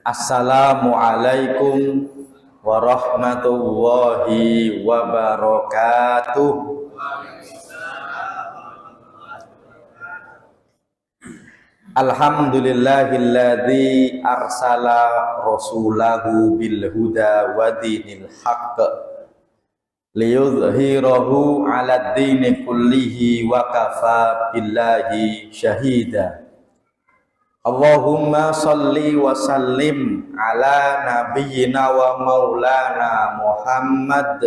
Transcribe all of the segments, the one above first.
Assalamualaikum warahmatullahi wabarakatuh. Alhamdulillahilladzi arsala rasulahu bil huda wa dinil haqq liyudhhirahu 'alad dini kullihi wa kafa billahi syahida. Allahumma salli wa sallim ala nabiyyina wa maulana Muhammad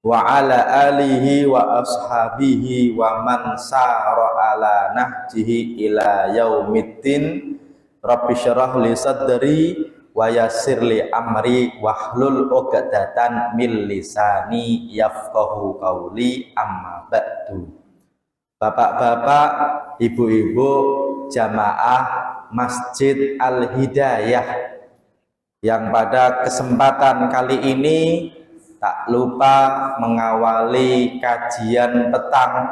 wa ala alihi wa ashabihi wa man sara ala nahjihi ila yaumiddin. Rabbi syrah li sadri wa yassir li amri wahlul 'uqdatan min lisani yafqahu qawli, amma ba'du. Bapak-bapak, ibu-ibu, jamaah Masjid Al-Hidayah yang pada kesempatan kali ini tak lupa mengawali kajian petang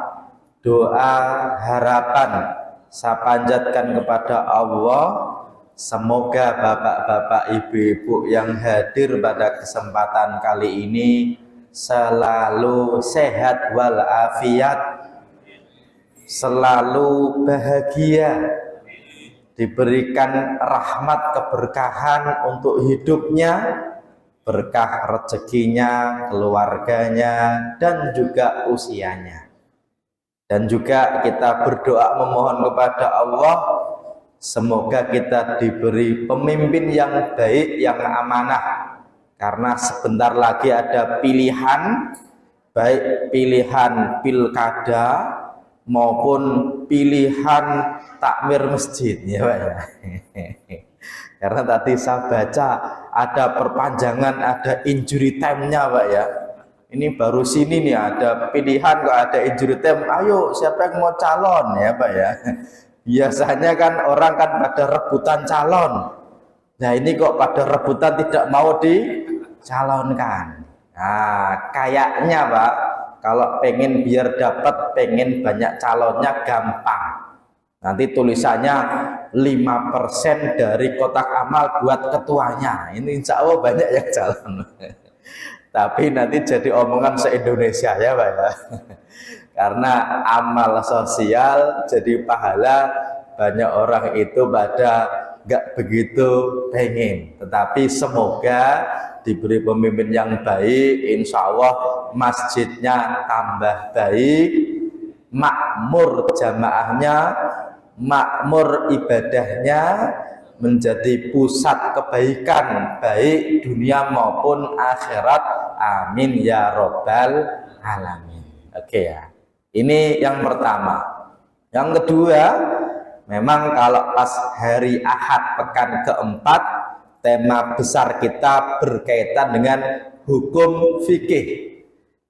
doa harapan saya panjatkan kepada Allah, semoga bapak-bapak, ibu-ibu yang hadir pada kesempatan kali ini selalu sehat walafiat, selalu bahagia, diberikan rahmat keberkahan untuk hidupnya, berkah rezekinya, keluarganya, dan juga usianya. Dan juga kita berdoa memohon kepada Allah, semoga kita diberi pemimpin yang baik, yang amanah, karena sebentar lagi ada pilihan, baik pilihan pilkada maupun pilihan takmir masjid, ya Pak ya. Karena tadi saya baca ada perpanjangan, ada injury time-nya Pak ya. Ini baru sini nih ada pilihan, kok ada injury time. Ayo siapa yang mau calon, ya Pak ya. Biasanya kan orang kan pada rebutan calon. Nah ini kok pada rebutan tidak mau dicalonkan. Nah kayaknya Pak, kalau pengen biar dapat, pengen banyak calonnya gampang. Nanti tulisannya 5% dari kotak amal buat ketuanya. Ini insya Allah banyak yang calon. Tapi nanti jadi omongan se-Indonesia ya Pak ya. Karena amal sosial jadi pahala, banyak orang itu pada nggak begitu pengen. Tetapi semoga diberi pemimpin yang baik, insya Allah masjidnya tambah baik, makmur jamaahnya, makmur ibadahnya, menjadi pusat kebaikan baik dunia maupun akhirat, amin ya robbal alamin. Oke ya, ini yang pertama. Yang kedua, memang kalau pas hari Ahad pekan keempat, tema besar kita berkaitan dengan hukum fikih,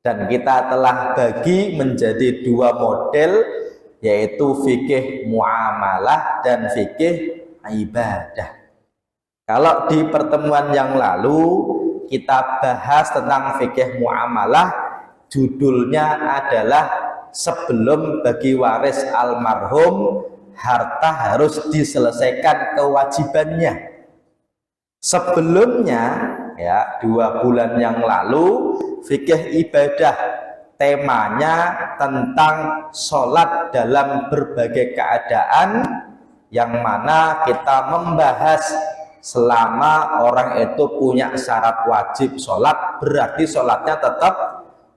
dan kita telah bagi menjadi dua model, yaitu fikih muamalah dan fikih ibadah. Kalau di pertemuan yang lalu kita bahas tentang fikih muamalah, judulnya adalah sebelum bagi waris almarhum harta harus diselesaikan kewajibannya. Sebelumnya ya 2 bulan yang lalu fikih ibadah, temanya tentang sholat dalam berbagai keadaan, yang mana kita membahas selama orang itu punya syarat wajib sholat, berarti sholatnya tetap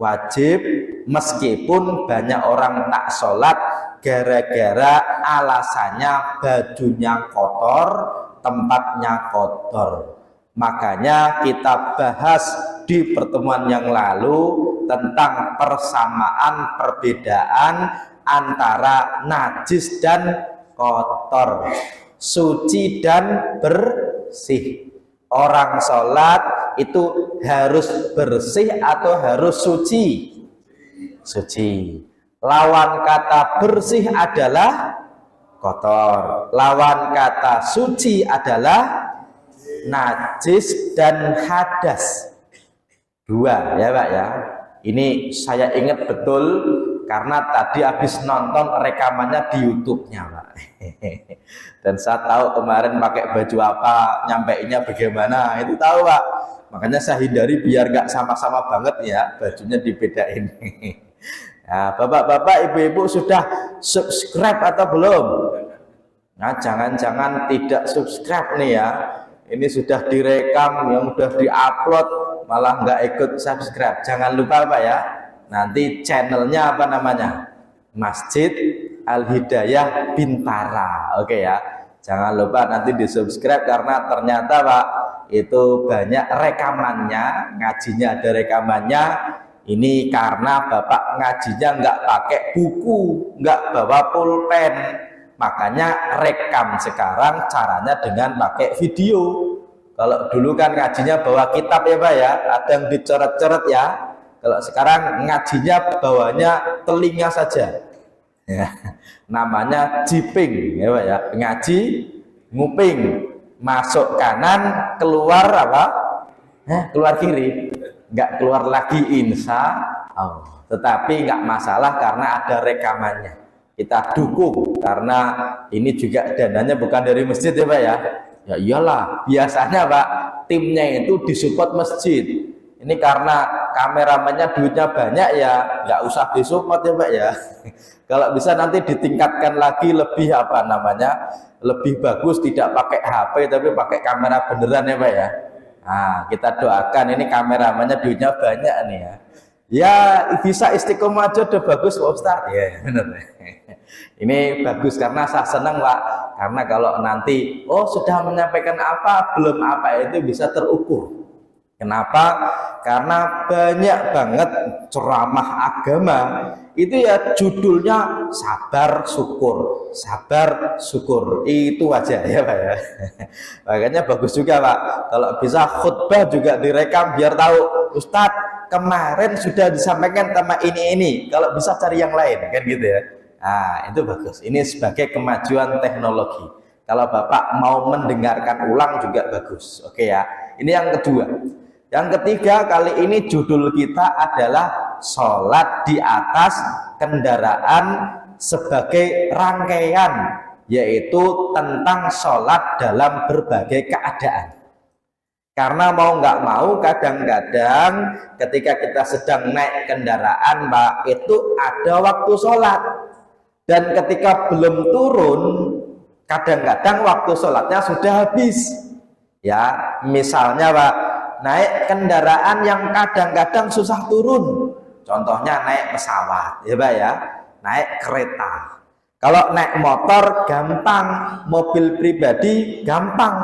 wajib, meskipun banyak orang tak sholat gara-gara alasannya bajunya kotor, tempatnya kotor. Makanya kita bahas di pertemuan yang lalu tentang persamaan, perbedaan antara najis dan kotor, suci dan bersih. Orang sholat itu harus bersih atau harus suci? Suci. Lawan kata bersih adalah kotor, lawan kata suci adalah najis dan hadas. 2 ya Pak ya. Ini saya ingat betul karena tadi habis nonton rekamannya di YouTube-nya, Pak. Dan saya tahu kemarin pakai baju apa, nyampeinnya bagaimana, itu tahu, Pak. Makanya saya hindari biar nggak sama-sama banget ya, bajunya dibedain. Nah, bapak-bapak, ibu-ibu sudah subscribe atau belum? Nah, jangan-jangan tidak subscribe nih ya. Ini sudah direkam, yang sudah diupload, malah nggak ikut subscribe. Jangan lupa, Pak ya. Nanti channelnya apa namanya? Masjid Al Hidayah Bintara. Oke ya. Jangan lupa nanti di subscribe karena ternyata, Pak, itu banyak rekamannya, ngajinya ada rekamannya. Ini karena Bapak ngajinya nggak pakai buku, nggak bawa pulpen, makanya rekam sekarang caranya dengan pakai video. Kalau dulu kan ngajinya bawa kitab ya, Pak ya, ada yang dicoret-coret ya. Kalau sekarang ngajinya bawanya telinga saja ya, namanya jiping ya, Pak ya. Ngaji nguping, masuk kanan, keluar apa? Keluar kiri, nggak keluar lagi insya Allah. Tetapi nggak masalah karena ada rekamannya, kita dukung karena ini juga dananya bukan dari masjid ya, Pak ya. Ya iyalah, biasanya, Pak, timnya itu disupport masjid. Ini karena kameramennya duitnya banyak ya, nggak usah disupport ya, Pak ya. Kalau bisa nanti ditingkatkan lagi lebih apa namanya, lebih bagus, tidak pakai HP tapi pakai kamera beneran ya, Pak ya. Nah, kita doakan ini kameramennya duitnya banyak nih ya. Ya bisa istiqomah aja udah bagus, Pak Ustaz. Ya bener. Ini bagus karena saya senang, Pak. Karena kalau nanti sudah menyampaikan apa, belum apa itu bisa terukur. Kenapa? Karena banyak banget ceramah agama itu ya judulnya sabar syukur, itu aja ya, Pak ya. Makanya bagus juga, Pak, kalau bisa khutbah juga direkam biar tahu Ustadz kemarin sudah disampaikan tema ini, kalau bisa cari yang lain kan gitu ya. Nah itu bagus, ini sebagai kemajuan teknologi. Kalau Bapak mau mendengarkan ulang juga bagus. Oke ya, ini yang kedua. Yang ketiga, kali ini judul kita adalah sholat di atas kendaraan sebagai rangkaian, yaitu tentang sholat dalam berbagai keadaan. Karena mau nggak mau kadang-kadang ketika kita sedang naik kendaraan, Pak, itu ada waktu sholat. Dan ketika belum turun, kadang-kadang waktu sholatnya sudah habis. Ya, misalnya, Pak, naik kendaraan yang kadang-kadang susah turun, contohnya naik pesawat ya, Pak ya, naik kereta. Kalau naik motor gampang, mobil pribadi gampang,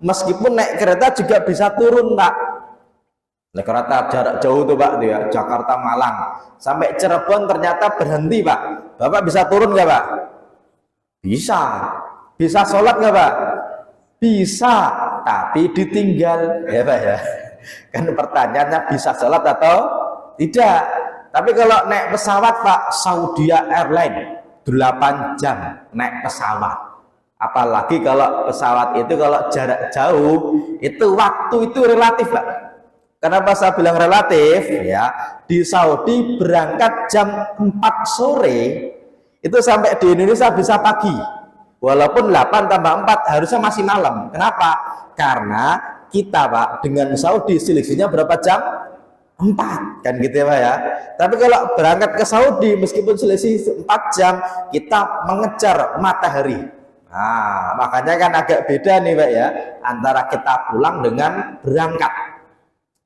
meskipun naik kereta juga bisa turun, Pak. Naik kereta jarak jauh tuh, Pak, tuh ya, Jakarta Malang sampai Cirebon ternyata berhenti, Pak. Bapak bisa turun nggak, Pak? Bisa sholat nggak, Pak? Bisa, tapi ditinggal ya, Pak ya. Kan pertanyaannya bisa sholat atau tidak. Tapi kalau naik pesawat, Pak, Saudi Airlines 8 jam naik pesawat. Apalagi kalau pesawat itu kalau jarak jauh, itu waktu itu relatif, Pak. Kenapa saya bilang relatif ya? Di Saudi berangkat jam 4 sore itu sampai di Indonesia bisa pagi. Walaupun 8 tambah 4 harusnya masih malam. Kenapa? Karena kita, Pak, dengan Saudi selisihnya berapa jam? 4 kan gitu ya, Pak ya. Tapi kalau berangkat ke Saudi meskipun selisih 4 jam, kita mengejar matahari. Nah, makanya kan agak beda nih, Pak ya, antara kita pulang dengan berangkat.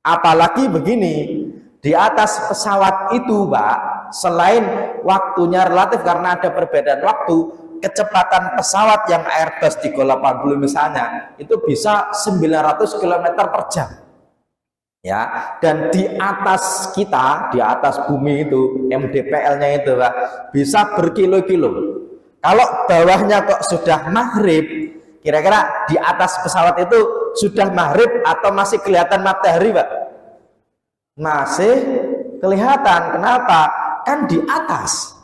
Apalagi begini, di atas pesawat itu, Pak, selain waktunya relatif karena ada perbedaan waktu, kecepatan pesawat yang Airbus 380 misalnya itu bisa 900 km per jam ya, dan di atas kita, di atas bumi itu MDPL-nya itu, Pak, bisa berkilo-kilo. Kalau bawahnya kok sudah maghrib, kira-kira di atas pesawat itu sudah maghrib atau masih kelihatan matahari, Pak? Masih kelihatan. Kenapa? Kan di atas.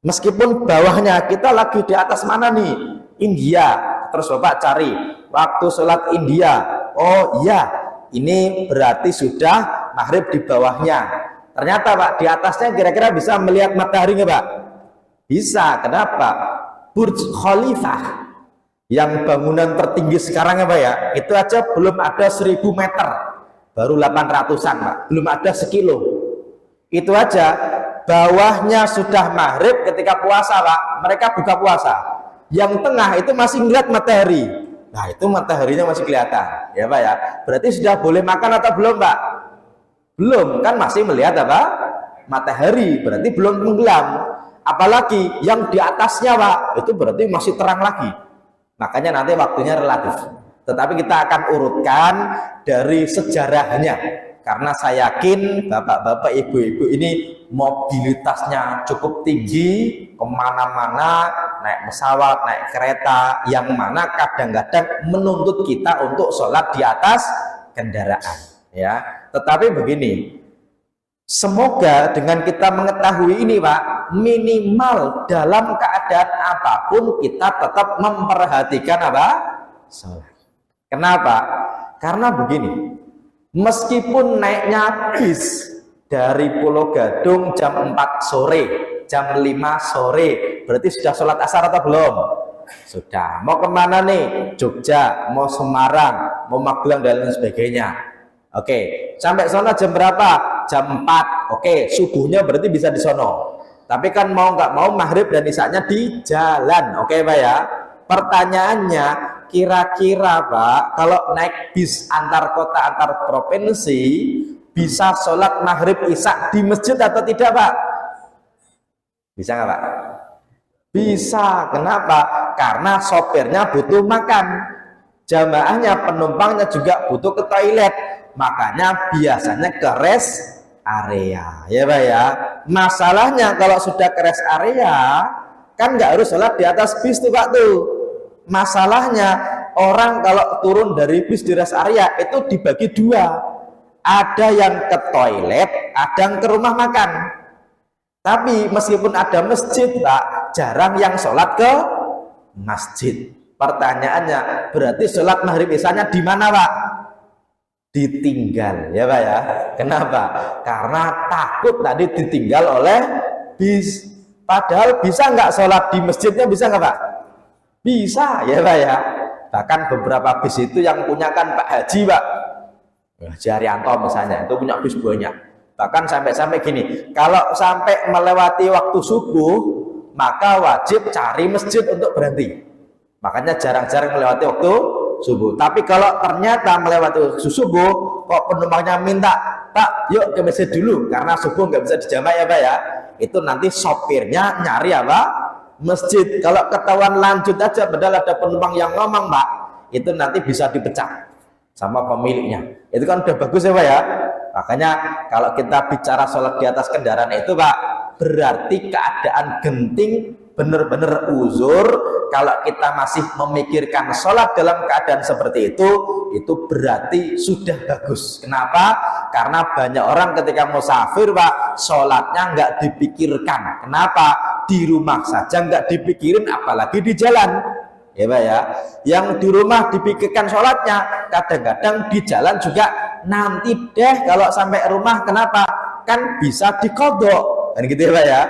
Meskipun bawahnya kita lagi di atas mana nih? India. Terus Bapak cari waktu sholat India. Oh iya, ini berarti sudah maghrib di bawahnya. Ternyata Pak, di atasnya kira-kira bisa melihat matahari nggak Pak? Bisa. Kenapa? Burj Khalifah yang bangunan tertinggi sekarang apa ya, itu aja belum ada 1000 meter, baru 800-an Pak, belum ada sekilo. Itu aja bawahnya sudah maghrib ketika puasa Pak, mereka buka puasa. Yang tengah itu masih ngeliat matahari. Nah itu mataharinya masih kelihatan ya Pak ya. Berarti sudah boleh makan atau belum Pak? Belum, kan masih melihat apa? Matahari, berarti belum tenggelam. Apalagi yang di atasnya Pak, itu berarti masih terang lagi. Makanya nanti waktunya relatif. Tetapi kita akan urutkan dari sejarahnya. Karena saya yakin bapak-bapak, ibu-ibu ini mobilitasnya cukup tinggi, kemana-mana, naik pesawat, naik kereta, yang mana kadang-kadang menuntut kita untuk sholat di atas kendaraan. Ya, tetapi begini, semoga dengan kita mengetahui ini Pak, minimal dalam keadaan apapun kita tetap memperhatikan apa? Sholat. Kenapa? Karena begini, meskipun naiknya bis dari Pulau Gadung jam 4 sore, jam 5 sore, berarti sudah sholat asar atau belum? Sudah. Mau kemana nih? Jogja, mau Semarang, mau Magelang dan lain sebagainya. Oke, sampai sana jam berapa? Jam 4. Oke, subuhnya berarti bisa di sono. Tapi kan mau nggak mau maghrib dan isanya di jalan. Oke Pak ya. Pertanyaannya, kira-kira Pak, kalau naik bis antar kota, antar provinsi, bisa sholat maghrib isya di masjid atau tidak Pak? Bisa nggak Pak? Bisa. Kenapa? Karena sopirnya butuh makan, jamaahnya, penumpangnya juga butuh ke toilet. Makanya biasanya ke rest area ya Pak ya. Masalahnya kalau sudah ke rest area kan nggak harus sholat di atas bis tuh Pak tuh. Masalahnya orang kalau turun dari bis di rest area itu dibagi dua, ada yang ke toilet, ada yang ke rumah makan. Tapi meskipun ada masjid Pak, jarang yang sholat ke masjid. Pertanyaannya, berarti sholat maghrib isyanya di mana Pak? Ditinggal ya Pak ya. Kenapa? Karena takut tadi ditinggal oleh bis. Padahal bisa nggak sholat di masjidnya, bisa nggak Pak? Bisa ya Pak ya. Bahkan beberapa bis itu yang punya kan Pak Haji Pak, Haji Haryanto misalnya, itu punya bis banyak. Bahkan sampai gini, kalau sampai melewati waktu subuh maka wajib cari masjid untuk berhenti. Makanya jarang-jarang melewati waktu subuh. Tapi kalau ternyata melewati subuh kok penumpangnya minta, Pak yuk ke masjid dulu karena subuh nggak bisa dijamak ya Pak ya, itu nanti sopirnya nyari apa? Masjid. Kalau ketahuan lanjut aja padahal ada penumpang yang ngomong Pak, itu nanti bisa dipecat sama pemiliknya. Itu kan udah bagus ya Pak ya. Makanya kalau kita bicara sholat di atas kendaraan itu Pak, berarti keadaan genting, benar-benar uzur. Kalau kita masih memikirkan sholat dalam keadaan seperti itu berarti sudah bagus. Kenapa? Karena banyak orang ketika musafir Pak, sholatnya nggak dipikirkan. Kenapa? Di rumah saja nggak dipikirin, apalagi di jalan. Ya Pak ya, yang di rumah dipikirkan sholatnya, kadang-kadang di jalan juga nanti deh kalau sampai rumah. Kenapa? Kan bisa dikodok, kan gitu ya Pak ya.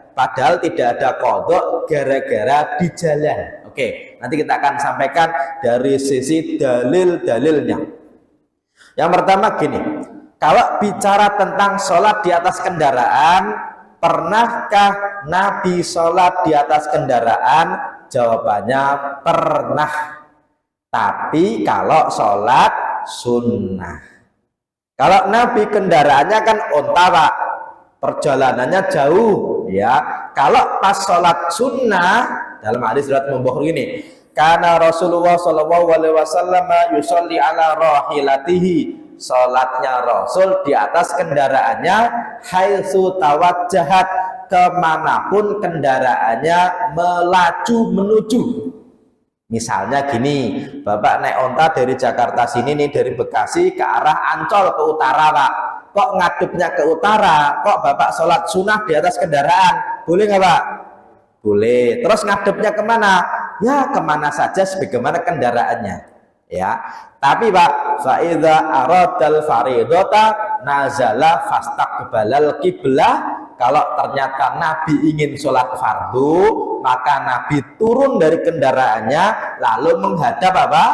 Padahal tidak ada kodok gara-gara di jalan. Oke, nanti kita akan sampaikan dari sisi dalil-dalilnya. Yang pertama gini, kalau bicara tentang sholat di atas kendaraan, pernahkah Nabi sholat di atas kendaraan? Jawabannya pernah. Tapi kalau sholat sunnah. Kalau Nabi kendaraannya kan onta Pak, perjalanannya jauh ya. Kalau pas sholat sunnah, dalam hadis riwayat Bukhari ini, karena Rasulullah SAW yusolli ala rahilatihi, sholatnya Rasul di atas kendaraannya, haitsu tawajjahat, kemanapun kendaraannya melaju menuju. Misalnya gini, Bapak naik onta dari Jakarta sini nih, dari Bekasi ke arah Ancol ke utara Pak, kok ngadepnya ke utara, kok Bapak sholat sunnah di atas kendaraan, boleh nggak Pak? Boleh. Terus ngadepnya kemana? Ya kemana saja sebagaimana kendaraannya ya. Tapi Pak, fa'idha aradal faridota nazala fastaqbalal kiblah. Kalau ternyata Nabi ingin sholat fardu, maka Nabi turun dari kendaraannya lalu menghadap apa?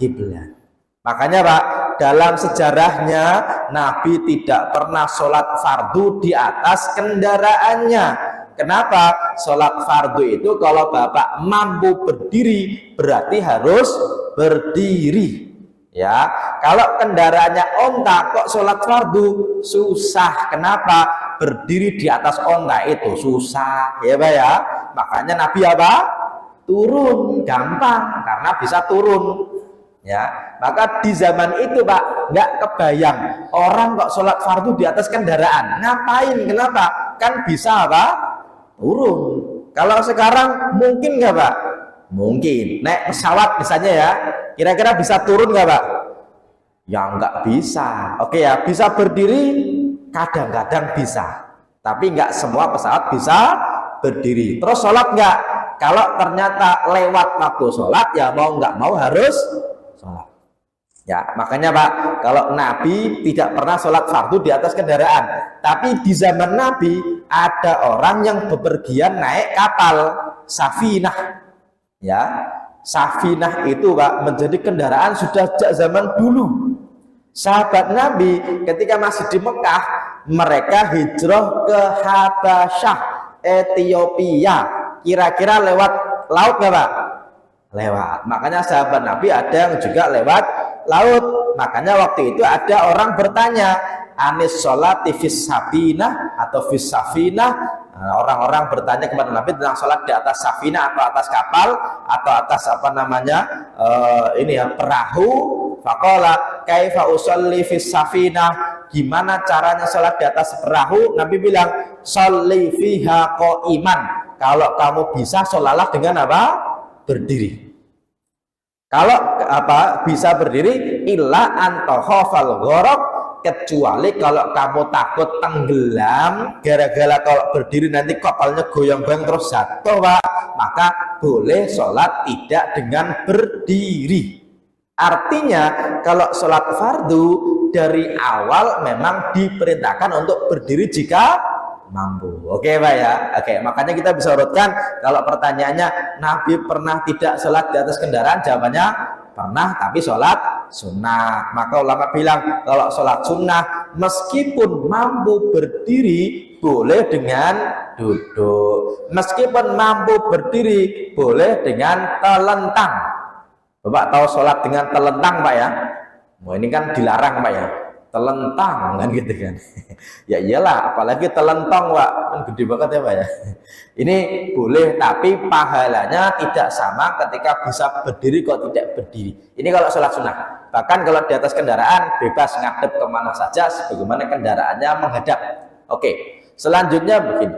Kiblat. Makanya Pak, dalam sejarahnya Nabi tidak pernah sholat fardu di atas kendaraannya. Kenapa? Sholat fardu itu kalau Bapak mampu berdiri berarti harus berdiri. Ya, kalau kendaraannya onta kok sholat fardu susah. Kenapa? Berdiri di atas onta itu susah, ya Pak ya. Makanya Nabi apa? Turun, gampang karena bisa turun. Ya, maka di zaman itu Pak nggak kebayang orang kok sholat fardu di atas kendaraan. Ngapain? Kenapa? Kan bisa apa? Turun. Kalau sekarang mungkin nggak Pak? Mungkin. Naik pesawat misalnya ya, kira-kira bisa turun nggak Pak? Ya nggak bisa. Oke ya, bisa berdiri kadang-kadang bisa, tapi nggak semua pesawat bisa berdiri. Terus sholat nggak? Kalau ternyata lewat waktu sholat, ya mau nggak mau harus sholat. Ya, makanya Pak, kalau Nabi tidak pernah sholat fardu di atas kendaraan, tapi di zaman Nabi ada orang yang bepergian naik kapal safinah. Ya, safinah itu Pak menjadi kendaraan sudah sejak zaman dulu. Sahabat Nabi ketika masih di Mekah, mereka hijrah ke Habasyah, Ethiopia. Kira-kira lewat laut nggak Pak? Lewat. Makanya sahabat Nabi ada yang juga lewat laut. Makanya waktu itu ada orang bertanya, anis sholati fis sabinah atau fis safinah. Orang-orang bertanya kepada Nabi tentang sholat di atas safinah atau atas kapal atau atas apa namanya perahu. Faqala kaifa usolli fis safinah, gimana caranya sholat di atas perahu? Nabi bilang sholli fiha qa'iman, kalau kamu bisa sholatlah dengan apa? Berdiri. Kalau apa bisa berdiri, illa antakhafal gharaq, kecuali kalau kamu takut tenggelam gara-gara kalau berdiri nanti kapalnya goyang-goyang terus jatuh Pak, maka boleh sholat tidak dengan berdiri. Artinya kalau sholat fardu dari awal memang diperintahkan untuk berdiri jika mampu. Oke Pak ya. Oke, makanya kita bisa urutkan kalau pertanyaannya Nabi pernah tidak sholat di atas kendaraan, jawabannya pernah, tapi sholat sunnah. Maka ulama bilang kalau sholat sunnah meskipun mampu berdiri boleh dengan duduk, meskipun mampu berdiri boleh dengan telentang. Bapak tahu sholat dengan telentang Pak ya? Mau ini kan dilarang Pak ya, telentang kan gitu kan. Ya iyalah, apalagi telentang Pak, kan gede banget ya Pak ya. Ini boleh, tapi pahalanya tidak sama ketika bisa berdiri kok tidak berdiri. Ini kalau sholat sunnah. Bahkan kalau di atas kendaraan bebas ngadep kemana saja sebagaimana kendaraannya menghadap. Oke, selanjutnya begini.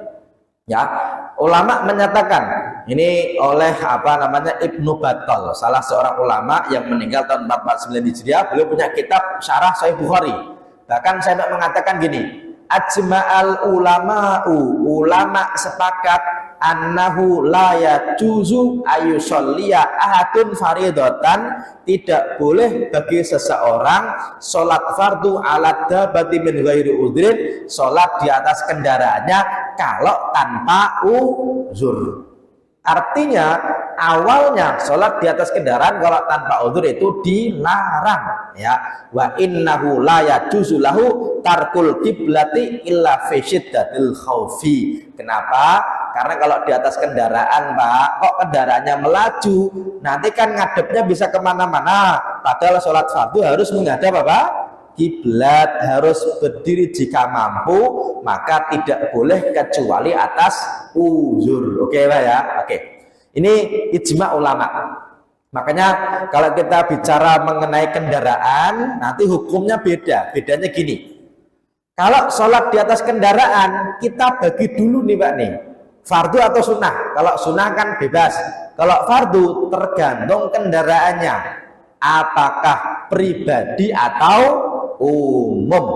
Ya, ulama menyatakan ini oleh apa namanya Ibnu Battal, salah seorang ulama yang meninggal tahun 449 Hijriah. Beliau punya kitab Syarah Sahih Bukhari. Bahkan saya mengatakan gini, ajma'al ulama sepakat annahu la yajuzu ayusolliya ahadun faridatan, tidak boleh bagi seseorang sholat fardu ala dabati min ghairi udhrin, sholat di atas kendaraannya kalau tanpa uzur. Artinya awalnya sholat di atas kendaraan kalau tanpa uzur itu dilarang ya. Wa innahu la yajuzu lahu tarkul kiblati illa fi syiddatil khaufi. Kenapa? Karena kalau di atas kendaraan Pak, kok kendaraannya melaju, nanti kan ngadepnya bisa kemana-mana. Padahal sholat fardu harus menghadap apa? Kiblat, harus berdiri jika mampu, maka tidak boleh kecuali atas uzur. Oke Pak ya? Oke. Ini ijma ulama. Makanya kalau kita bicara mengenai kendaraan, nanti hukumnya beda. Bedanya gini. Kalau sholat di atas kendaraan, kita bagi dulu nih Pak nih, fardu atau sunnah. Kalau sunnah kan bebas. Kalau fardu tergantung kendaraannya, apakah pribadi atau umum.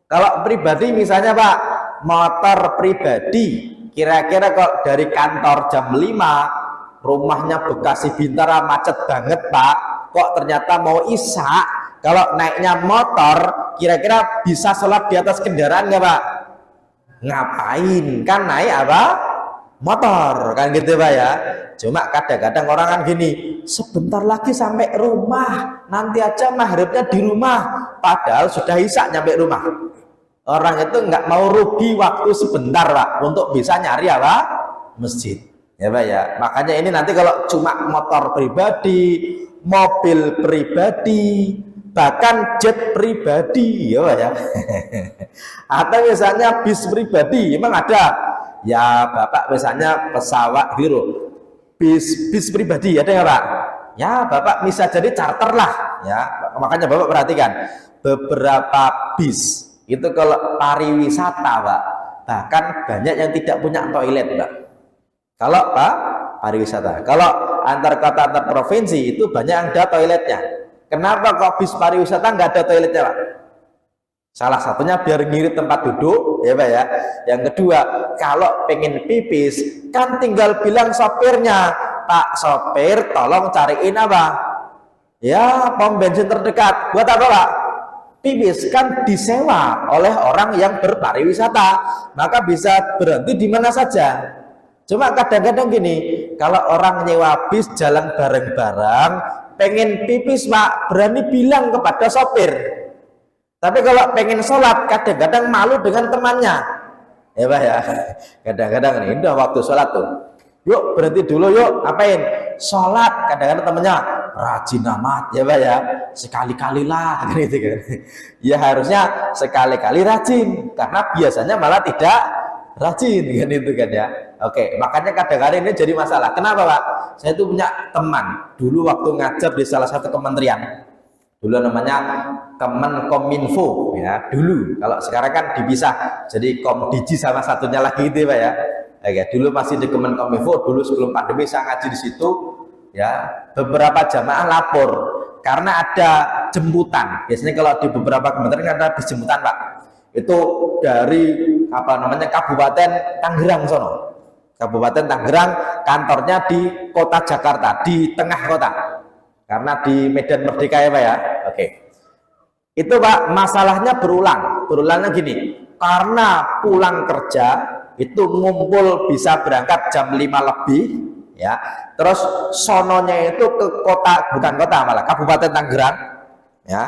Kalau pribadi misalnya Pak, motor pribadi, kira-kira kok dari kantor jam 5, rumahnya Bekasi Bintara macet banget Pak, kok ternyata mau isya kalau naiknya motor, kira-kira bisa sholat di atas kendaraan nggak Pak? Ngapain? Kan naik apa? Motor, kan gitu Pak ya. Cuma kadang-kadang orang kan gini, sebentar lagi sampai rumah, nanti aja maghribnya di rumah, padahal sudah isya nyampe rumah. Orang itu nggak mau rugi waktu sebentar Pak untuk bisa nyari apa? Masjid. Ya Pak ya. Makanya ini nanti kalau cuma motor pribadi, mobil pribadi, bahkan jet pribadi, ya Pak ya. Atau misalnya bis pribadi, emang ada. Ya Bapak misalnya pesawat gitu, bis pribadi ada ya Pak. Ya Bapak bisa jadi charter lah, ya. Makanya Bapak perhatikan beberapa bis itu kalau pariwisata Pak, bahkan banyak yang tidak punya toilet Pak. Kalau Pak pariwisata, kalau antar kota antar provinsi itu banyak yang ada toiletnya. Kenapa kok bis pariwisata nggak ada toiletnya Pak? Salah satunya biar ngirit tempat duduk, ya Pak ya. Yang kedua, kalau pengen pipis, kan tinggal bilang sopirnya, Pak sopir tolong cariin apa? Ya pom bensin terdekat. Buat apa Pak? Pipis kan disewa oleh orang yang berpariwisata, maka bisa berhenti di mana saja. Cuma kadang-kadang gini, kalau orang nyewa bis jalan bareng-bareng, pengen pipis Pak, berani bilang kepada sopir. Tapi kalau pengen sholat, kadang-kadang malu dengan temannya. Ya Pak ya, kadang-kadang ini udah waktu sholat tuh. Yuk berhenti dulu yuk, apain? Sholat. Kadang-kadang temannya rajin amat, ya Pak ya. Sekali-kalilah, gitu kan. Ya harusnya sekali-kali rajin, karena biasanya malah tidak rajin kan itu kan ya. Oke, makanya kadang-kadang ini jadi masalah. Kenapa Pak? Saya itu punya teman dulu waktu ngajar di salah satu kementerian. Dulu namanya Kemenkominfo ya dulu. Kalau sekarang kan dipisah jadi Komdigi sama satunya lagi itu Pak ya. Oke, dulu masih di Kemenkominfo. Dulu sebelum pandemi saya ngaji di situ ya. Beberapa jamaah lapor karena ada jemputan. Biasanya kalau di beberapa kementerian ada jemputan Pak. Itu dari apa namanya Kabupaten Tangerang sono. Kabupaten Tangerang, kantornya di kota Jakarta, di tengah kota. Karena di Medan Merdeka ya Pak ya. Oke. Itu Pak, masalahnya berulangnya gini. Karena pulang kerja itu ngumpul bisa berangkat jam 5 lebih ya. Terus sononya itu ke kota, bukan kota malah Kabupaten Tangerang ya.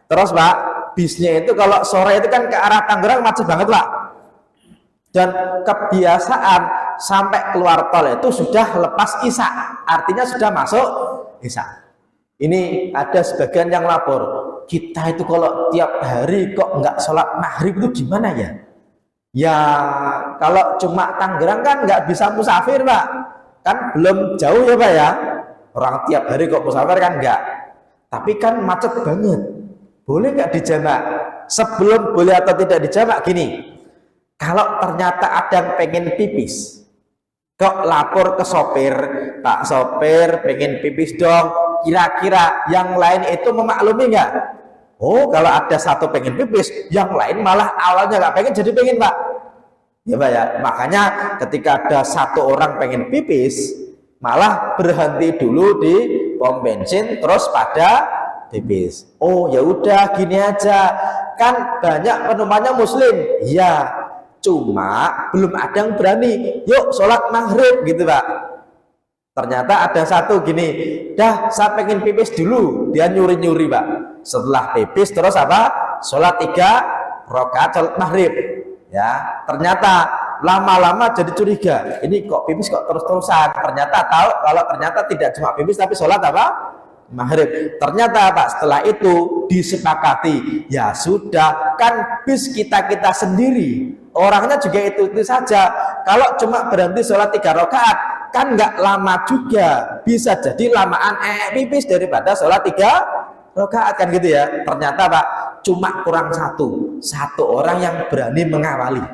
Terus Pak, bisnya itu kalau sore itu kan ke arah Tangerang macet banget Pak. Dan kebiasaan sampai keluar tol itu sudah lepas isya, artinya sudah masuk isya. Ini ada sebagian yang lapor, kita itu kalau tiap hari kok nggak sholat maghrib itu gimana ya? Ya kalau cuma Tangerang kan nggak bisa musafir Pak, kan belum jauh ya Pak ya. Orang tiap hari kok musafir kan nggak, tapi kan macet banget. Boleh nggak dijamak? Sebelum boleh atau tidak dijamak gini. Kalau ternyata ada yang pengen pipis, kok lapor ke sopir, Pak sopir pengen pipis dong, kira-kira yang lain itu memaklumi nggak? Oh kalau ada satu pengen pipis, yang lain malah awalnya nggak pengen jadi pengen Pak. Ya Pak ya, makanya ketika ada satu orang pengen pipis, malah berhenti dulu di pom bensin terus pada pipis. Oh ya udah gini aja, kan banyak penumpangnya muslim, iya. Cuma belum ada yang berani, yuk sholat maghrib gitu Pak. Ternyata ada satu gini, dah saya pengen pipis dulu, dia nyuri-nyuri Pak. Setelah pipis terus apa? Sholat 3 rakaat sholat maghrib. Ya, ternyata lama-lama jadi curiga. Ini kok pipis kok terus-terusan. Ternyata tahu kalau ternyata tidak cuma pipis tapi sholat apa? Maghrib. Ternyata Pak setelah itu disepakati, ya sudah kan bis kita sendiri, orangnya juga itu saja. Kalau cuma berhenti sholat 3 rakaat kan nggak lama juga, bisa jadi lamaan pipis daripada sholat 3 rakaat kan gitu ya. Ternyata Pak cuma kurang satu orang yang berani mengawali.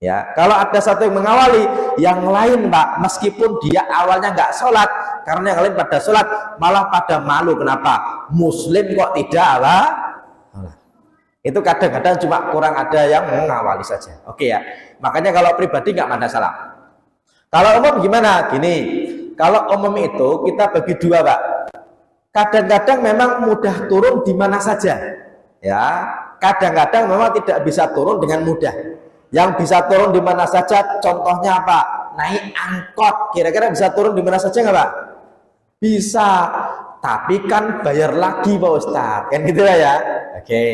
Ya, kalau ada satu yang mengawali, yang lain Pak, meskipun dia awalnya nggak sholat, karena yang lain pada sholat, malah pada malu. Kenapa? Muslim kok tidak apa? Itu kadang-kadang cuma kurang ada yang mengawali saja. Oke ya, makanya kalau pribadi nggak ada salah. Kalau umum gimana? Gini, kalau umum itu kita bagi dua Pak. Kadang-kadang memang mudah turun di mana saja, ya. Kadang-kadang memang tidak bisa turun dengan mudah. Yang bisa turun di mana saja, contohnya apa? Naik angkot, kira-kira bisa turun di mana saja nggak Pak? Bisa, tapi kan bayar lagi Pak Ustadz, kan gitu ya. Oke,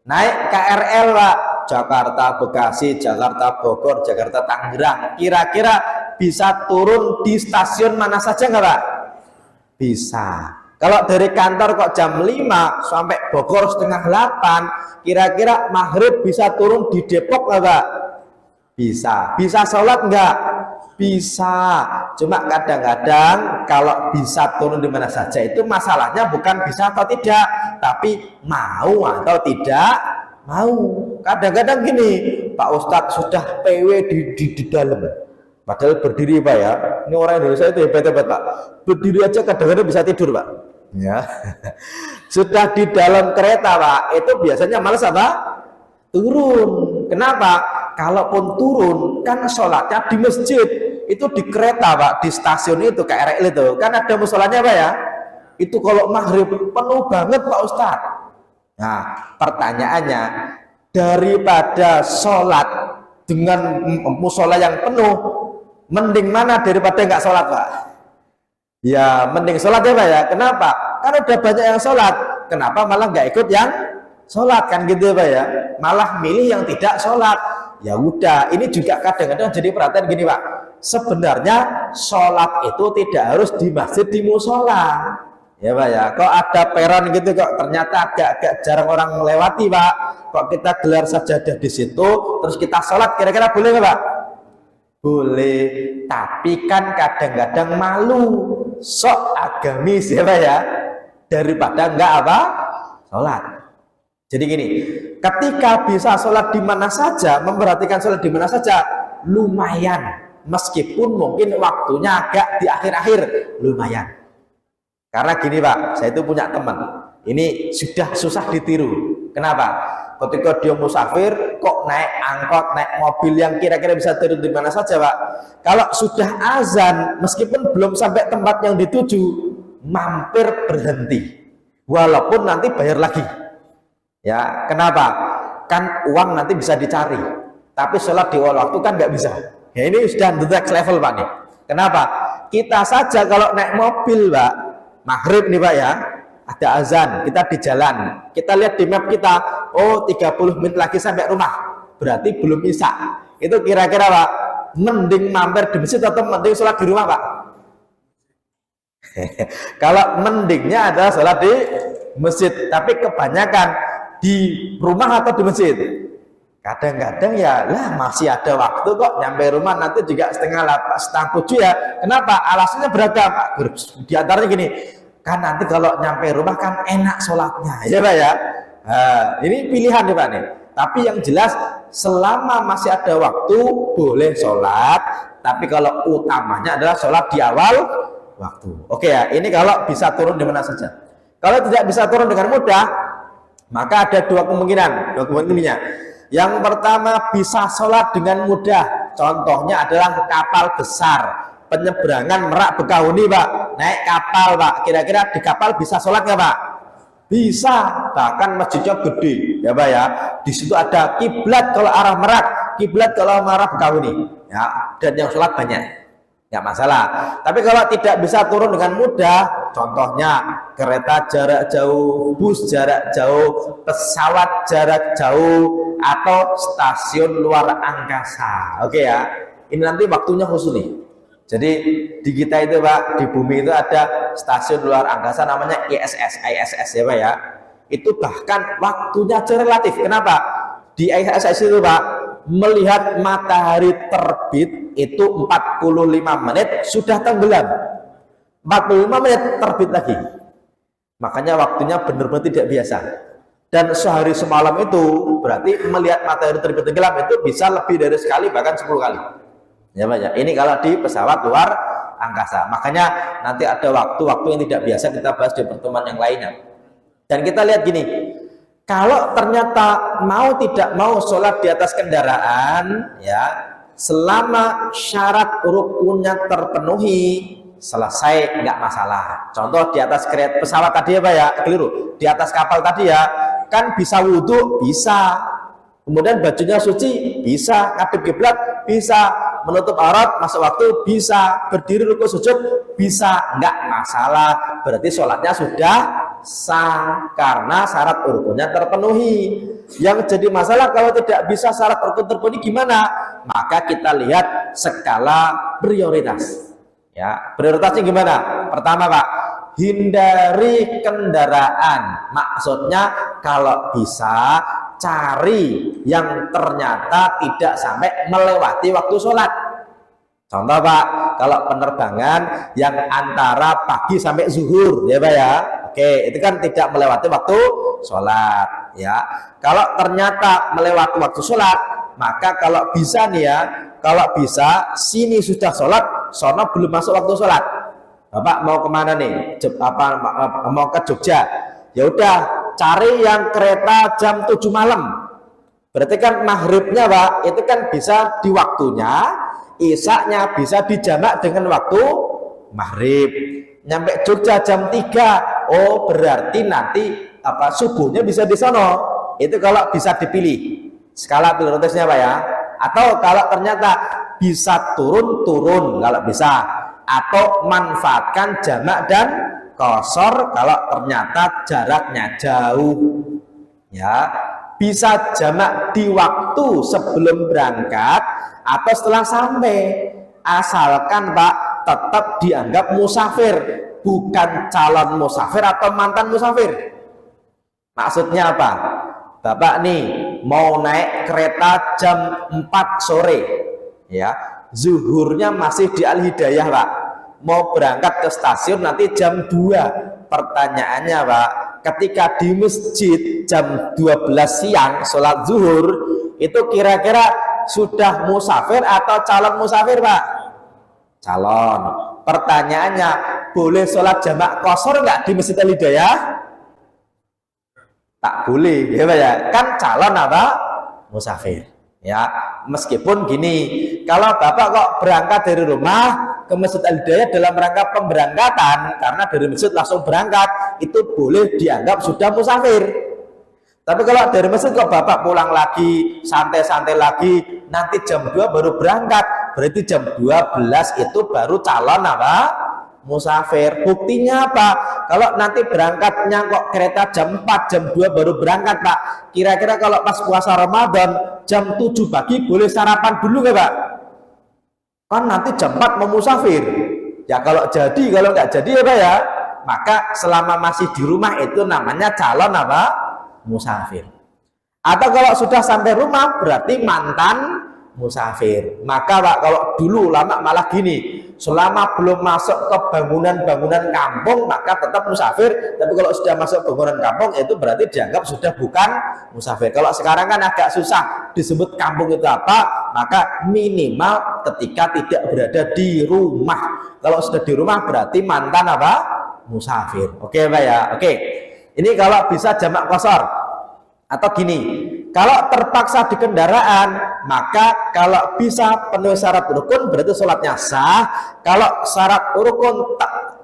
naik KRL Pak, Jakarta Bekasi, Jakarta Bogor, Jakarta Tangerang, kira-kira bisa turun di stasiun mana saja nggak Pak? Bisa. Kalau dari kantor kok jam 5 sampai Bogor setengah 8, kira-kira maghrib bisa turun di Depok nggak Pak? Bisa. Bisa sholat nggak? Bisa. Cuma kadang-kadang kalau bisa turun di mana saja itu masalahnya bukan bisa atau tidak, tapi mau atau tidak mau. Kadang-kadang gini, Pak Ustadz sudah PW di dalam, padahal berdiri Pak ya. Ini orang Indonesia itu hebat-hebat Pak. Berdiri aja kadang-kadang bisa tidur Pak. Ya. Sudah di dalam kereta Pak, itu biasanya malas apa? Turun. Kenapa? Kalaupun turun kan sholatnya di masjid, itu di kereta Pak, di stasiun itu KRL itu kan ada musolanya Pak ya. Itu kalau maghrib penuh banget Pak Ustadz. Nah pertanyaannya, daripada sholat dengan musola yang penuh, mending mana daripada nggak sholat Pak? Ya mending sholat ya Pak ya. Kenapa? Karena udah banyak yang sholat, kenapa malah nggak ikut yang sholat, kan gitu ya Pak ya, malah milih yang tidak sholat. Ya udah, ini juga kadang-kadang jadi perhatian gini Pak, sebenarnya sholat itu tidak harus di masjid, di musola ya Pak ya. Kok ada peron gitu kok ternyata agak-agak jarang orang melewati Pak, kok kita gelar sajadah di situ terus kita sholat, kira-kira boleh nggak Pak? Boleh, tapi kan kadang-kadang malu, sok agamis ya Pak ya, daripada enggak apa? Sholat. Jadi gini, ketika bisa sholat di mana saja, memperhatikan sholat di mana saja, lumayan, meskipun mungkin waktunya agak di akhir-akhir, lumayan. Karena gini Pak, saya itu punya teman, ini sudah susah ditiru. Kenapa? Ketika dia musafir, kok naik angkot, naik mobil yang kira-kira bisa turun di mana saja Pak. Kalau sudah azan, meskipun belum sampai tempat yang dituju, mampir berhenti, walaupun nanti bayar lagi. Ya, kenapa? Kan uang nanti bisa dicari, tapi sholat di awal waktu kan nggak bisa. Ya ini sudah the next level Pak nih. Kenapa? Kita saja kalau naik mobil Pak, maghrib nih Pak ya, ada azan, kita di jalan, kita lihat di map kita, oh 30 menit lagi sampai rumah, berarti belum isya. Itu kira-kira Pak, mending mampir di masjid atau mending sholat di rumah Pak? Kalau mendingnya adalah sholat di masjid, tapi kebanyakan di rumah atau di masjid. Kadang-kadang ya lah masih ada waktu kok, nyampe rumah nanti juga setengah 7 ya. Kenapa? Alasannya beragam Pak. Di antaranya gini, kan nanti kalau nyampe rumah kan enak sholatnya ya Pak ya. Nah, ini pilihan nih Pak nih. Tapi yang jelas selama masih ada waktu boleh sholat, tapi kalau utamanya adalah sholat di awal waktu. Oke ya, ini kalau bisa turun di mana saja. Kalau tidak bisa turun dengan mudah, maka ada dua kemungkinan. Yang pertama, bisa sholat dengan mudah. Contohnya adalah kapal besar, penyeberangan Merak Bekahuni Pak, naik kapal Pak, kira-kira di kapal bisa sholat nggak Pak? Bisa, bahkan masjidnya gede ya Pak ya. Di situ ada kiblat kalau arah Merak, kiblat kalau arah Bekahuni ya, dan yang sholat banyak, nggak masalah. Tapi kalau tidak bisa turun dengan mudah, contohnya kereta jarak jauh, bus jarak jauh, pesawat jarak jauh, atau stasiun luar angkasa. Oke ya, ini nanti waktunya khusus nih. Jadi di kita itu Pak, di bumi itu ada stasiun luar angkasa namanya ISS ya Pak ya. Itu bahkan waktunya relatif. Kenapa? Di ISS itu Pak, melihat matahari terbit itu 45 menit sudah tenggelam. 45 menit terbit lagi. Makanya waktunya benar-benar tidak biasa. Dan sehari semalam itu berarti melihat matahari terbit tenggelam itu bisa lebih dari sekali, bahkan 10 kali. Ya banyak. Ini kalau di pesawat luar angkasa. Makanya nanti ada waktu-waktu yang tidak biasa kita bahas di pertemuan yang lainnya. Dan kita lihat gini, kalau ternyata mau tidak mau sholat di atas kendaraan, ya selama syarat rukunnya terpenuhi, selesai, nggak masalah. Contoh di atas kereta pesawat tadi ya Pak ya, keliru. Di atas kapal tadi ya, kan bisa wudhu, bisa. Kemudian bajunya suci, bisa. Ngadep kiblat, bisa. Menutup aurat, masuk waktu, bisa. Berdiri rukuk sujud, bisa. Nggak masalah. Berarti sholatnya sudah sah karena syarat rukunnya terpenuhi. Yang jadi masalah kalau tidak bisa syarat rukun terpenuhi gimana? Maka kita lihat skala prioritas. Ya, prioritasnya gimana? Pertama Pak, hindari kendaraan. Maksudnya kalau bisa cari yang ternyata tidak sampai melewati waktu sholat. Contoh Pak, kalau penerbangan yang antara pagi sampai zuhur, ya Pak ya. Oke, itu kan tidak melewati waktu sholat. Ya, kalau ternyata melewati waktu sholat, maka kalau bisa nih ya, kalau bisa sini sudah sholat, sono belum masuk waktu sholat. Bapak mau kemana nih? Mau ke Jogja? Ya udah, cari yang kereta jam 7 malam. Berarti kan maghribnya Pak, itu kan bisa di waktunya, isaknya bisa dijamak dengan waktu maghrib. Nyampe Jogja jam 3, oh berarti nanti subuhnya bisa di sono. Itu kalau bisa dipilih. Skala prioritasnya Pak ya. Atau kalau ternyata bisa turun kalau bisa, atau manfaatkan jamak dan qashar kalau ternyata jaraknya jauh. Ya, bisa jamak di waktu sebelum berangkat atau setelah sampai, asalkan Pak tetap dianggap musafir, bukan calon musafir atau mantan musafir. Maksudnya apa? Bapak nih mau naik kereta jam 4 sore, ya, zuhurnya masih di Al-Hidayah Pak, mau berangkat ke stasiun nanti jam 2. Pertanyaannya Pak, ketika di masjid jam 12 siang sholat zuhur, itu kira-kira sudah musafir atau calon musafir Pak? Calon. Pertanyaannya, boleh sholat jamak qashar nggak di Masjid Al-Hidayah? Tak boleh, ya Pak ya. Kan calon apa? Musafir. Ya, meskipun gini, kalau Bapak kok berangkat dari rumah ke Masjid Al-Hidayah dalam rangka pemberangkatan, karena dari masjid langsung berangkat, itu boleh dianggap sudah musafir. Tapi kalau dari masjid kok Bapak pulang lagi, santai-santai lagi, nanti jam 2 baru berangkat, berarti jam 12 itu baru calon apa? Musafir. Buktinya apa? Kalau nanti berangkatnya kok kereta jam 4, jam 2 baru berangkat Pak, kira-kira kalau pas puasa Ramadan jam 7 pagi boleh sarapan dulu nggak Pak? Kan nanti jam 4 mau musafir. Ya kalau jadi, kalau nggak jadi ya Pak ya, maka selama masih di rumah itu namanya calon apa? Musafir. Atau kalau sudah sampai rumah berarti mantan musafir. Maka Pak, kalau dulu lama malah gini, selama belum masuk ke bangunan-bangunan kampung maka tetap musafir, tapi kalau sudah masuk bangunan kampung itu berarti dianggap sudah bukan musafir. Kalau sekarang kan agak susah disebut kampung itu apa, maka minimal ketika tidak berada di rumah. Kalau sudah di rumah berarti mantan apa? Musafir. Oke Pak ya. Oke. Ini kalau bisa jamak qashar. Atau gini, kalau terpaksa di kendaraan, maka kalau bisa penuhi syarat rukun berarti sholatnya sah. Kalau syarat rukun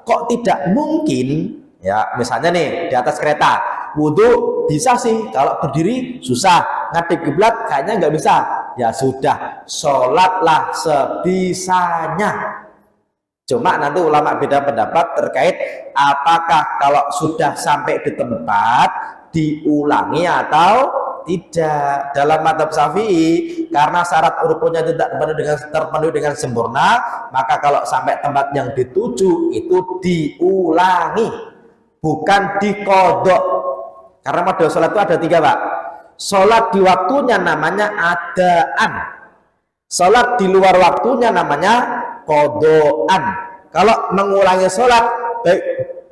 kok tidak mungkin, ya misalnya nih di atas kereta, wudhu bisa sih, kalau berdiri susah, ngadep kiblat kayaknya nggak bisa, ya sudah, sholatlah sebisanya. Cuma nanti ulama beda pendapat terkait apakah kalau sudah sampai di tempat diulangi atau tidak. Dalam mazhab Syafi'i, karena syarat rukunnya tidak terpenuhi dengan sempurna, maka kalau sampai tempat yang dituju itu diulangi, bukan dikodok. Karena model sholat itu ada 3 Pak. Sholat di waktunya namanya adaan, sholat di luar waktunya namanya kodoan. Kalau mengulangi sholat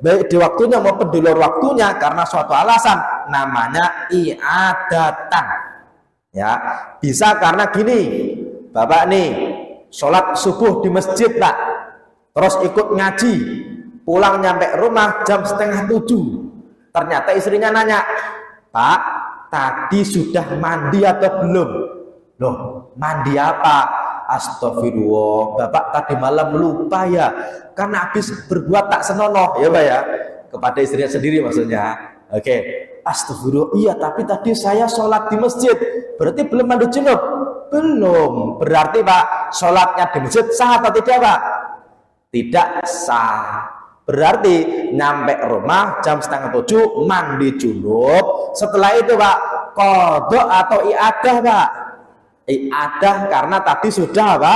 baik di waktunya maupun di luar waktunya karena suatu alasan, namanya i'adatan. Ya, bisa karena gini, Bapak nih sholat subuh di masjid Pak, terus ikut ngaji, pulang nyampe rumah jam 6:30. Ternyata istrinya nanya, Pak, tadi sudah mandi atau belum? Loh, mandi apa? Astagfirullah, Bapak tadi malam lupa ya, karena habis berbuat tak senonoh ya Pak ya, kepada istrinya sendiri maksudnya. Oke, astagfirullah, iya tapi tadi saya sholat di masjid, berarti belum mandi junub? Belum, berarti Pak sholatnya di masjid sah atau tidak Pak? Tidak sah. Berarti nyampe rumah jam 6:30 mandi junub, setelah itu Pak qadha atau iadah Pak? Iadah, karena tadi sudah apa?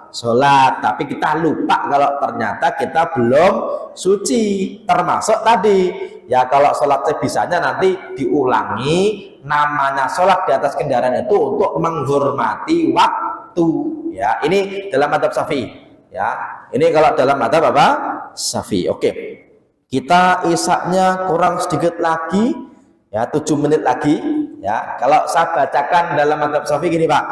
Sholat, tapi kita lupa kalau ternyata kita belum suci. Termasuk tadi ya, kalau sholat sebisanya nanti diulangi. Namanya sholat di atas kendaraan itu untuk menghormati waktu ya. Ini dalam madhab Syafi'i ya. Ini kalau dalam madhab apa? Syafi'i. Oke, kita isaknya kurang sedikit lagi ya, 7 menit lagi ya. Kalau saya bacakan dalam madhab Syafi'i gini Pak,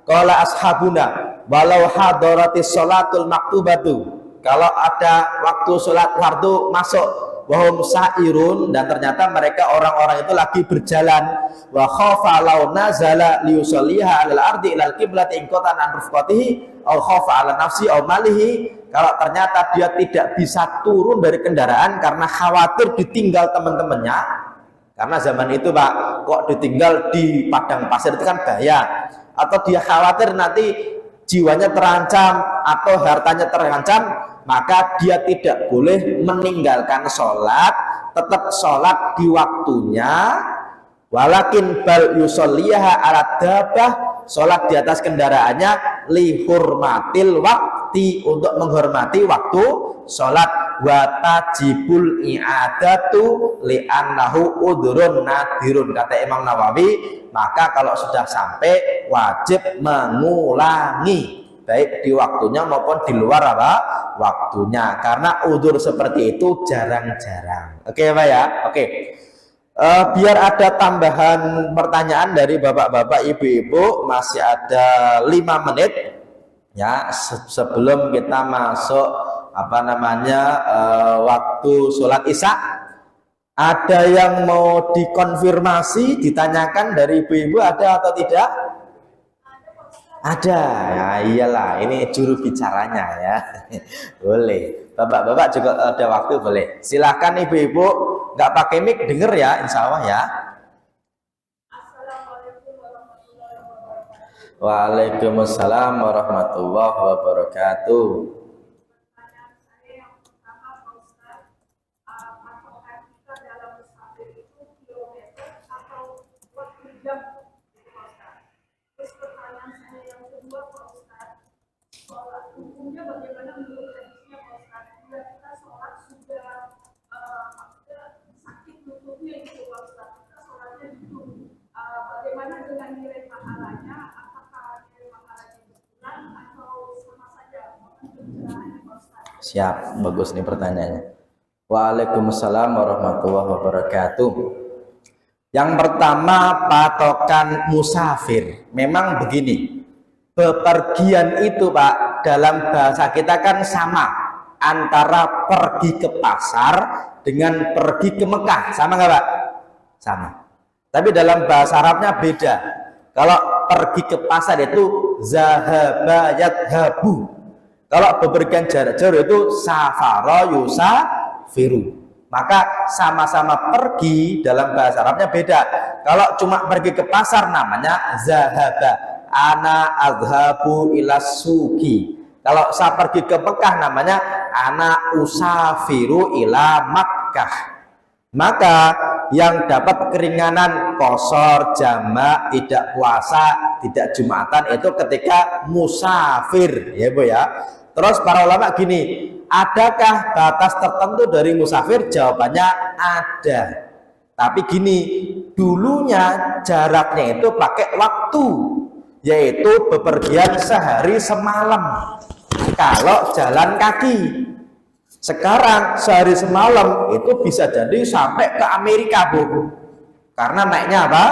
qala ashabuna walau hadaratis sholatul maktubatu, kalau ada waktu sholat fardu masuk, wahum sa'irun, dan ternyata mereka orang-orang itu lagi berjalan, wa khafa law nazala liyusalliha alal ardi ilal qiblati in qatan an rufqatihi aw khafa ala nafsi aw malihi, kalau ternyata dia tidak bisa turun dari kendaraan karena khawatir ditinggal teman-temannya. Karena zaman itu Pak, kok ditinggal di padang pasir itu kan bahaya, atau dia khawatir nanti jiwanya terancam atau hartanya terancam, maka dia tidak boleh meninggalkan sholat, tetap sholat di waktunya. Walakin bal yusolliha ala dabah, sholat di atas kendaraannya lihurmatil wakti, untuk menghormati waktu sholat. Wa tajibul i'adatu li'annahu udhrun nadirun, kata Imam Nawawi, maka kalau sudah sampai wajib mengulangi baik di waktunya maupun di luar apa waktunya, karena udzur seperti itu jarang-jarang. Oke Pak ya. Oke, biar ada tambahan pertanyaan dari bapak-bapak ibu-ibu, masih ada 5 menit ya sebelum kita masuk waktu sholat isya. Ada yang mau dikonfirmasi, ditanyakan dari ibu-ibu, ada atau tidak? Ada ya, iyalah, ini juru bicaranya ya. Boleh, bapak-bapak juga ada waktu, boleh. Silahkan ibu-ibu, nggak pakai mic, denger ya, insya Allah ya. Waalaikumsalam warahmatullahi wabarakatuh. Bagaimana menurut hadisnya Pak Ustaz, bila kita sholat sudah sakit lututnya gitu Pak Ustaz, kita sholatnya gitu, bagaimana dengan nilai pahalanya? Apakah nilai pahalanya berkurang atau sama saja? Mohon pencerahannya Pak Ustaz. Siap, bagus nih pertanyaannya. Waalaikumsalam warahmatullahi wabarakatuh. Yang pertama, patokan musafir. Memang begini, bepergian itu Pak, dalam bahasa kita kan sama, antara pergi ke pasar dengan pergi ke Mekah, sama nggak Pak? Sama. Tapi dalam bahasa Arabnya beda. Kalau pergi ke pasar itu zahaba yadhabu. Kalau bepergian jarak jauh itu safara yusafiru. Maka sama-sama pergi dalam bahasa Arabnya beda. Kalau cuma pergi ke pasar namanya zahaba. Ana azhabu ila suki. Kalau saya pergi ke Mekah namanya ana usafiru ila Makkah. Maka yang dapat keringanan qashar, jamak, tidak puasa, tidak jumatan itu ketika musafir ya Bu ya. Terus para ulama gini, adakah batas tertentu dari musafir? Jawabannya ada. Tapi gini, dulunya jaraknya itu pakai waktu, yaitu bepergian sehari semalam kalau jalan kaki. Sekarang sehari semalam itu bisa jadi sampai ke Amerika Bu, karena naiknya apa?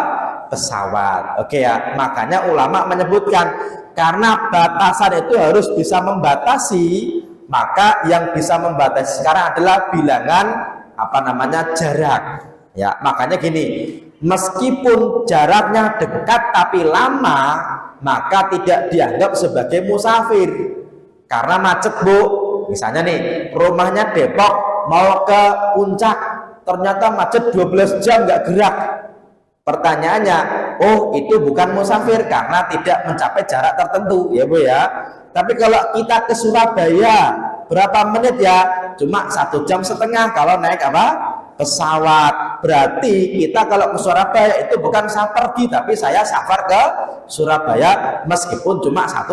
Pesawat. Oke ya, makanya ulama menyebutkan karena batasan itu harus bisa membatasi, maka yang bisa membatasi sekarang adalah bilangan jarak ya. Makanya gini, meskipun jaraknya dekat tapi lama, maka tidak dianggap sebagai musafir karena macet, Bu. Misalnya nih, rumahnya Depok mau ke Puncak, ternyata macet 12 jam nggak gerak. Pertanyaannya, oh itu bukan musafir karena tidak mencapai jarak tertentu, ya Bu ya. Tapi kalau kita ke Surabaya, berapa menit ya? Cuma 1,5 jam kalau naik apa? Pesawat. Berarti kita kalau ke Surabaya itu bukan saya pergi, tapi saya safar ke Surabaya meskipun cuma 1,5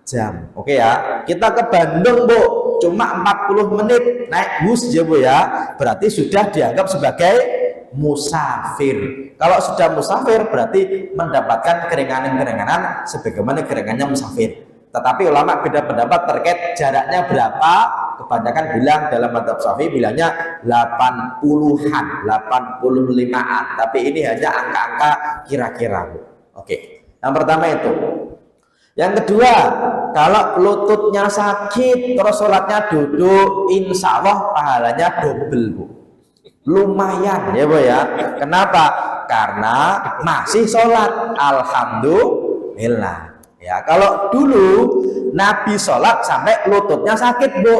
jam. Oke ya. Kita ke Bandung, Bu, cuma 40 menit naik bus ya Bu ya. Berarti sudah dianggap sebagai musafir. Kalau sudah musafir berarti mendapatkan keringanan-keringanan sebagaimana keringanannya musafir. Tetapi ulama beda pendapat terkait jaraknya berapa. Kebanyakan bilang dalam mazhab Syafi'i bilangnya 80-an, 85-an. Tapi ini hanya angka-angka kira-kira. Oke. Yang pertama itu. Yang kedua, kalau lututnya sakit terus sholatnya duduk, insya Allah pahalanya double, Bu. Lumayan ya Bu ya. Kenapa? Karena masih sholat. Alhamdulillah. Ya, kalau dulu Nabi sholat sampai lututnya sakit, Bu.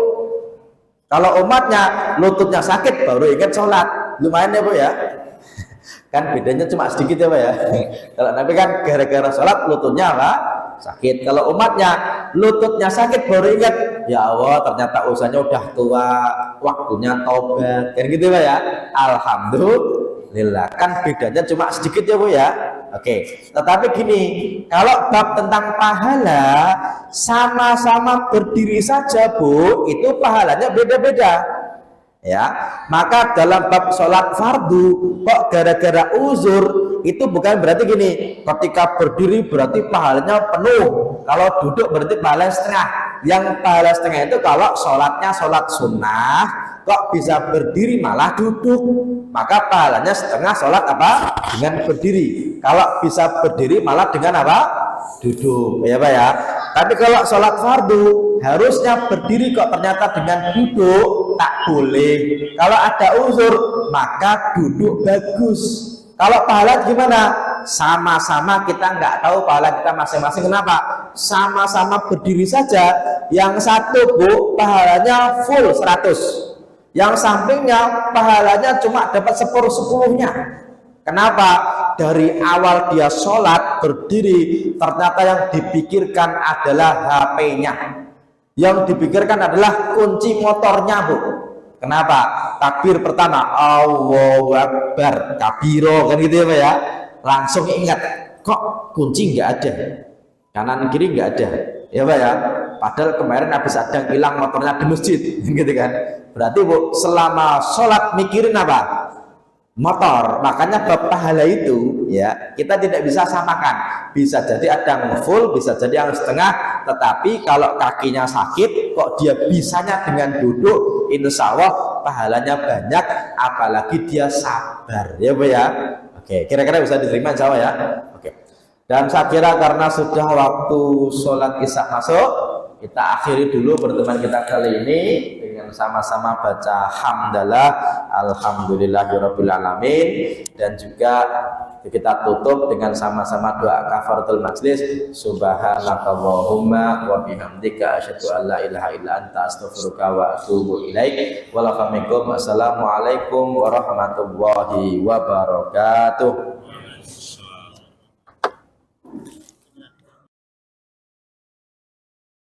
Kalau umatnya lututnya sakit baru ingat sholat. Lumayan ya Bu ya. Kan bedanya cuma sedikit ya Pak ya. Kalau Nabi kan gara-gara sholat lututnya apa? Sakit. Kalau umatnya lututnya sakit baru ingat, ya Allah ternyata usahanya udah tua, waktunya taubat. Kan gitu Pak ya. Alhamdulillah. Kan bedanya cuma sedikit ya Bu ya. Oke. Tetapi gini, kalau bab tentang pahala sama-sama berdiri saja Bu, itu pahalanya beda-beda. Ya, maka dalam bab sholat fardu kok gara-gara uzur itu bukan berarti gini, ketika berdiri berarti pahalanya penuh, kalau duduk berarti pahala setengah. Yang pahala setengah itu kalau sholatnya sholat sunnah kok bisa berdiri malah duduk, maka pahalanya setengah sholat apa? Dengan berdiri. Kalau bisa berdiri malah dengan apa? Duduk, ya Pak ya. Tapi kalau sholat fardu harusnya berdiri kok ternyata dengan duduk, tak boleh. Kalau ada uzur maka duduk bagus. Kalau pahala gimana? Sama-sama kita nggak tahu pahala kita masing-masing. Kenapa? Sama-sama berdiri saja. Yang satu Bu pahalanya full 100, yang sampingnya pahalanya cuma dapat 10/10-nya. Kenapa? Dari awal dia sholat berdiri, ternyata yang dipikirkan adalah HP-nya, yang dipikirkan adalah kunci motornya Bu. Kenapa? Takbir pertama Allahu Akbar, kabiro, kan gitu ya Pak ya. Langsung ingat, kok kunci nggak ada, kanan kiri nggak ada, ya Pak ya. Padahal kemarin habis ada hilang motornya di masjid, gitu kan. Berarti Bu selama sholat mikirin apa? Motor. Makanya bab pahala itu ya kita tidak bisa samakan, bisa jadi ada yang full, bisa jadi yang setengah. Tetapi kalau kakinya sakit kok dia bisanya dengan duduk, insya Allah pahalanya banyak, apalagi dia sabar ya Bu ya. Oke, kira-kira bisa diterima insya Allah ya. Oke. Dan saya kira karena sudah waktu sholat isya masuk, kita akhiri dulu pertemuan kita kali ini dengan sama-sama baca hamdalah alhamdulillahirabbil alamin, dan juga kita tutup dengan sama-sama doa kafaratul majlis, subhanakallahumma wa bihamdika asyhadu an la ilaha illa anta astaghfiruka wa atubu ilaik. Wassalamualaikum warahmatullahi wabarakatuh.